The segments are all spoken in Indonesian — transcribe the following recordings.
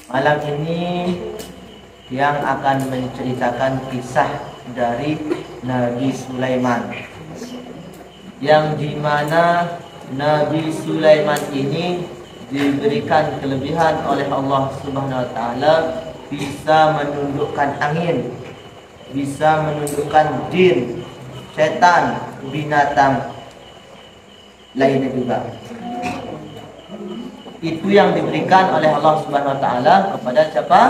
Malam ini yang akan menceritakan kisah dari Nabi Sulaiman, yang dimana Nabi Sulaiman ini diberikan kelebihan oleh Allah Subhanahu wa Ta'ala, bisa menundukkan angin, bisa menundukkan jin, setan, binatang lainnya juga. Itu yang diberikan oleh Allah Subhanahu wa Ta'ala kepada siapa?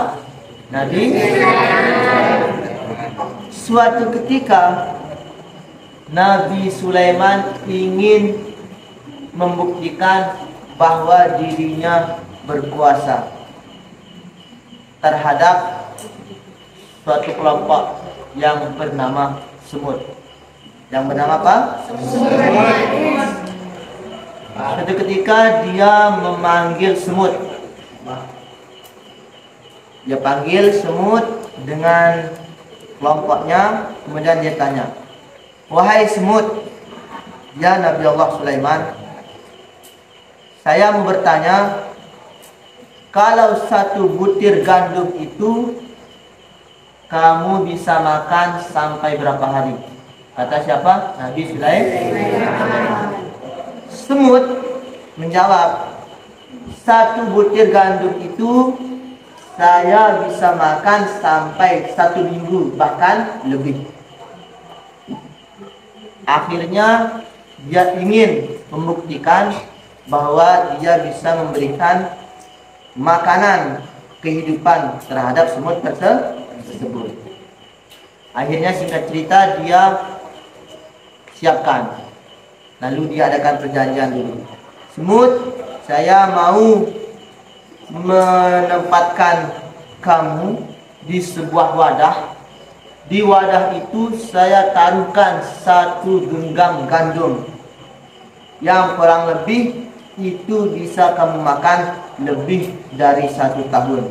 Nabi. Suatu ketika Nabi Sulaiman ingin membuktikan bahwa dirinya berkuasa terhadap suatu kelompok yang bernama semut. Yang bernama apa? Semut. Suatu ketika dia memanggil semut. Dia panggil semut dengan kelompoknya, kemudian dia tanya, "Wahai semut, ya Nabi Allah Sulaiman, saya mau bertanya, kalau satu butir gandum itu kamu bisa makan sampai berapa hari?" Kata siapa? Nabi Sulaiman. Semut menjawab, "Satu butir gandum itu saya bisa makan sampai 1 minggu, bahkan lebih." Akhirnya dia ingin membuktikan bahwa dia bisa memberikan makanan kehidupan terhadap semut tersebut. Akhirnya singkat cerita dia siapkan. Lalu dia adakan perjanjian dulu. "Semut, saya mau menempatkan kamu di sebuah wadah. Di wadah itu saya taruhkan 1 genggam gandum yang kurang lebih itu bisa kamu makan lebih dari 1 tahun.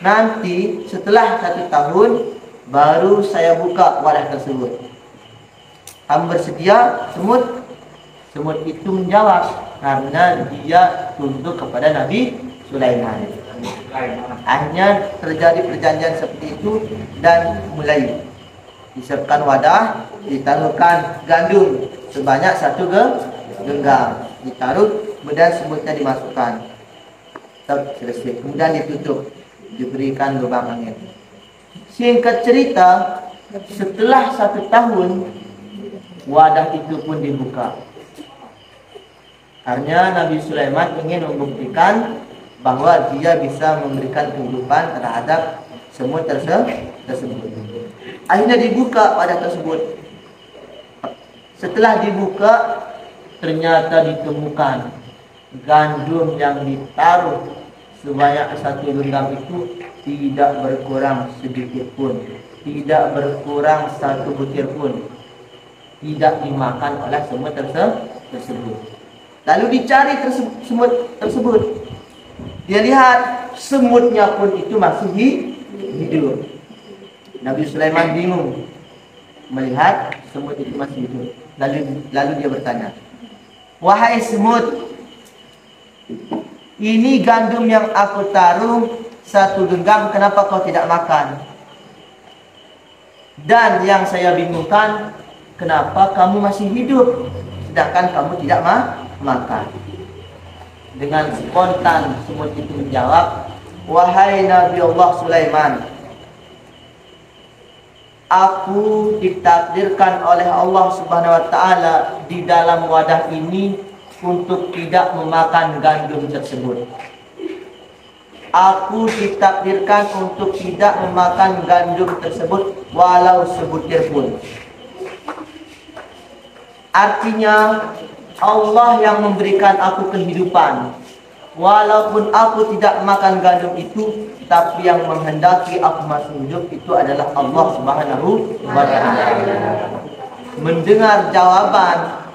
Nanti setelah 1 tahun baru saya buka wadah tersebut. Kamu bersedia, semut?" Semut itu menjawab karena dia tunduk kepada Nabi Sulaiman. Akhirnya terjadi perjanjian seperti itu dan mulai disiapkan wadah, ditaruhkan gandum sebanyak 1 genggam, ditaruh, kemudian semutnya dimasukkan. Selesai. Kemudian ditutup, diberikan lubang angin. Singkat cerita, setelah 1 tahun wadah itu pun dibuka. Karena Nabi Sulaiman ingin membuktikan bahwa dia bisa memberikan kehidupan terhadap semut tersebut. Akhirnya dibuka wadah tersebut. Setelah dibuka, ternyata ditemukan gandum yang ditaruh sebanyak 1 genggam itu tidak berkurang sedikit pun, tidak berkurang 1 butir pun, tidak dimakan oleh semut tersebut. Lalu dicari semut tersebut. Dia lihat semutnya pun itu masih hidup. Nabi Sulaiman bingung melihat semut itu masih hidup. Lalu dia bertanya, "Wahai semut, ini gandum yang aku taruh 1 genggam, kenapa kau tidak makan? Dan yang saya bingungkan, kenapa kamu masih hidup sedangkan kamu tidak makan?" Dengan spontan semut itu menjawab, "Wahai Nabi Allah Sulaiman, aku ditakdirkan oleh Allah Subhanahu wa Ta'ala di dalam wadah ini untuk tidak memakan gandum tersebut. Aku ditakdirkan untuk tidak memakan gandum tersebut walau sebutir pun." Artinya Allah yang memberikan aku kehidupan. Walaupun aku tidak makan gandum itu, tapi yang menghendaki aku masih hidup itu adalah Allah Subhanahu wa Ta'ala. Mendengar jawaban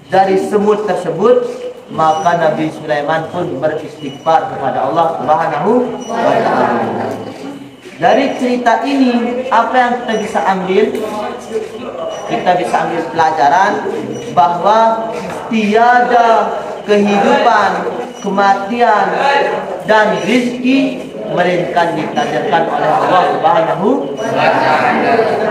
dari semut tersebut, maka Nabi Sulaiman pun beristighfar kepada Allah Subhanahu wa Ta'ala. Dari cerita ini, apa yang kita bisa ambil? Kita bisa ambil pelajaran bahwa tiada kehidupan kematian dan rizki melainkan ditakdirkan oleh Allah Subhanahu wa taala.